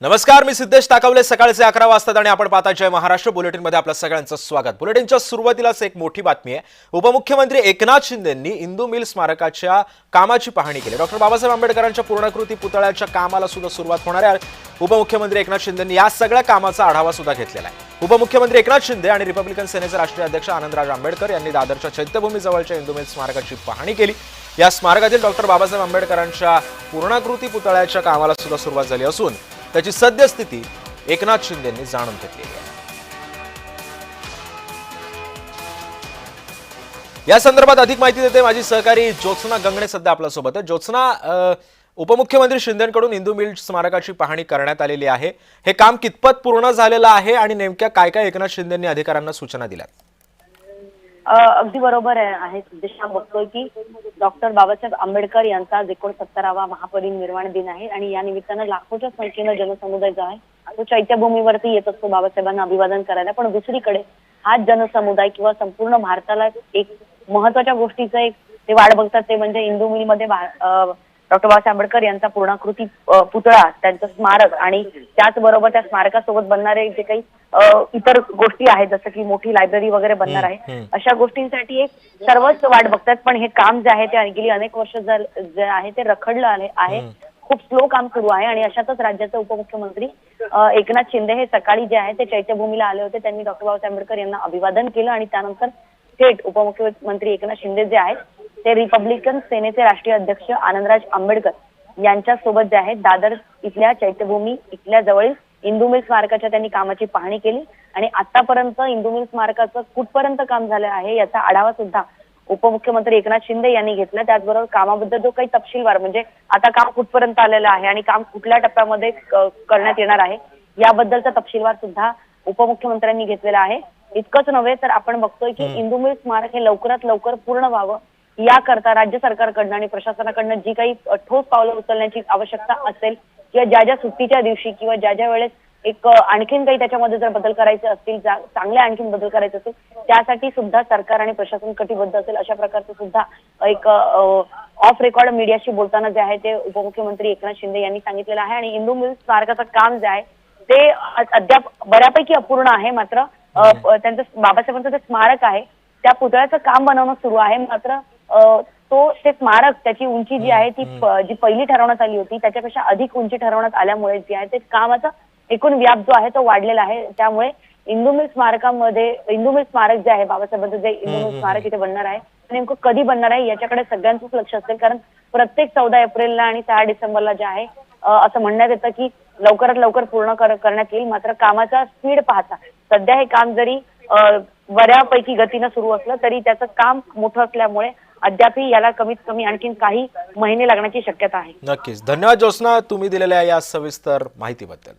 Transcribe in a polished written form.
नमस्कार, मी सिद्धेश ताकवले। सकाळचे 11 वाजतात आणि आपण पाहता जय महाराष्ट्र बुलेटिनमध्ये आपलं सगळ्यांचं स्वागत। बुलेटिनच्या सुरुवातीलाच एक मोठी बातमी आहे। उपमुख्यमंत्री एकनाथ शिंदेंनी इंदू मिल स्मारकाच्या कामाची पाहणी केली। डॉक्टर बाबासाहेब आंबेडकरांच्या पूर्णाकृती पुतळ्याच्या कामाला सुद्धा सुरुवात होणार आहे। उपमुख्यमंत्री एकनाथ शिंदेंनी या सगळ्या कामाचा आढावा सुद्धा घेतलेला आहे। उपमुख्यमंत्री एकनाथ शिंदे आणि रिपब्लिकन सेनेचे राष्ट्रीय अध्यक्ष आनंदराज आंबेडकर यांनी दादरच्या चैत्यभूमी जवळच्या इंदू मिल स्मारकाची पाहणी केली। या स्मारकातील डॉक्टर बाबासाहेब आंबेडकरांच्या पूर्णाकृती पुतळ्याच्या कामाला सुद्धा सुरुवात झाली असून त्याची सद्यस्थिती एकनाथ शिंदेंनी जाणून घेतलेली आहे। या संदर्भात अधिक माहिती देते माझी सहकारी ज्योत्सना गंगणे सध्या आपल्या सोबत आहे। ज्योत्सना, उपमुख्यमंत्री शिंदेंकडून इंदू मिल स्मारकाची पाहणी करण्यात आलेली आहे। हे काम कितपत पूर्ण झालेलं आहे आणि नेमक्या काय काय एकनाथ शिंदेंनी अधिकाऱ्यांना सूचना दिल्यात? अगदी बरोबर आहे सिद्धेश, बघतोय की डॉक्टर बाबासाहेब आंबेडकर यांचा 69वा महापरिनिर्वाण दिन आहे आणि या निमित्तानं लाखोच्या संख्येनं जनसमुदाय जो आहे तो चैत्यभूमीवरती येत असतो बाबासाहेबांना अभिवादन करायला। पण दुसरीकडे हा जनसमुदाय किंवा संपूर्ण भारताला एक महत्वाच्या गोष्टीचं एक ते वाट बघतात, ते म्हणजे इंदू मिलमध्ये डॉक्टर बाबासाहेब आंबेडकर यांचा पूर्णाकृती पुतळा, त्यांचं स्मारक आणि त्याचबरोबर त्या स्मारकासोबत बनणारे जे काही इतर गोष्टी आहेत, जसं की मोठी लायब्ररी वगैरे बनणार आहे, अशा गोष्टींसाठी एक सर्वच वाट बघतात। पण हे काम जे आहे ते गेली अनेक वर्ष जे आहे ते रखडलं आहे, खूप स्लो काम सुरू आहे। आणि अशातच राज्याचे उपमुख्यमंत्री एकनाथ शिंदे हे सकाळी जे आहे ते चैत्यभूमीला आले होते। त्यांनी डॉक्टर बाबासाहेब आंबेडकर यांना अभिवादन केलं आणि त्यानंतर थेट उपमुख्यमंत्री एकनाथ शिंदे जे आहेत ते रिपब्लिकन सेनेचे राष्ट्रीय अध्यक्ष आनंदराज आंबेडकर यांच्या सोबत जे आहेत दादर इथल्या चैत्यभूमी इथल्या जवळील इंदू मिल स्मारकाच्या त्यांनी कामाची पाहणी केली आणि आतापर्यंत इंदू मिल स्मारकाचं कुठपर्यंत काम झालं आहे याचा आढावा सुद्धा उपमुख्यमंत्री एकनाथ शिंदे यांनी घेतला। त्याचबरोबर कामाबद्दल जो काही तपशीलवार, म्हणजे आता काम कुठपर्यंत आलेलं आहे आणि काम कुठल्या टप्प्यामध्ये करण्यात येणार आहे याबद्दलचा तपशीलवार सुद्धा उपमुख्यमंत्र्यांनी घेतलेला आहे। इतकंच नव्हे तर आपण बघतोय की इंदू मिल स्मारक हे लवकरात लवकर पूर्ण व्हावं याकरता राज्य सरकारकडनं आणि प्रशासनाकडनं जी काही ठोस पावलं उचलण्याची आवश्यकता असेल किंवा ज्या सुट्टीच्या दिवशी किंवा ज्या वेळेस एक आणखीन काही त्याच्यामध्ये जर बदल करायचे असतील, चांगले आणखीन बदल करायचे असतील, त्यासाठी सुद्धा सरकार आणि प्रशासन कटिबद्ध असेल अशा प्रकारचं सुद्धा एक ऑफ रेकॉर्ड मीडियाशी बोलताना जे आहे ते उपमुख्यमंत्री एकनाथ शिंदे यांनी सांगितलेलं आहे। आणि इंदू मिल स्मारकाचं काम जे आहे ते अद्याप बऱ्यापैकी अपूर्ण आहे। मात्र त्यांचं बाबासाहेबांचं जे स्मारक आहे त्या पुतळ्याचं काम बनवणं सुरू आहे। मात्र ते स्मारक, त्याची उंची जी आहे ती जी पहिली ठरवण्यात आली होती त्याच्यापेक्षा अधिक उंची ठरवण्यात आल्यामुळे जे आहे ते कामाचा एकूण व्याप जो आहे तो वाढलेला आहे। त्यामुळे इंदू मिल स्मारक जे आहे बाबासाहेबांचं जे इंदू मिल स्मारक इथे बनणार आहे नेमकं कधी बनणार आहे याच्याकडे सगळ्यांचंच लक्ष असेल, कारण प्रत्येक 14 एप्रिलला आणि 6 डिसेंबरला जे आहे असं म्हणण्यात येतं की लवकरात लवकर पूर्ण करण्यात येईल। मात्र कामाचा स्पीड पाहता सध्या हे काम जरी बऱ्यापैकी गतीनं सुरू असलं तरी त्याचं काम मोठं असल्यामुळे अद्यापही याला कमीत कमी आणखीन काही महिने लागण्याची शक्यता आहे। नक्कीच, धन्यवाद ज्योत्सना, तुम्ही दिलेल्या या सविस्तर माहितीबद्दल।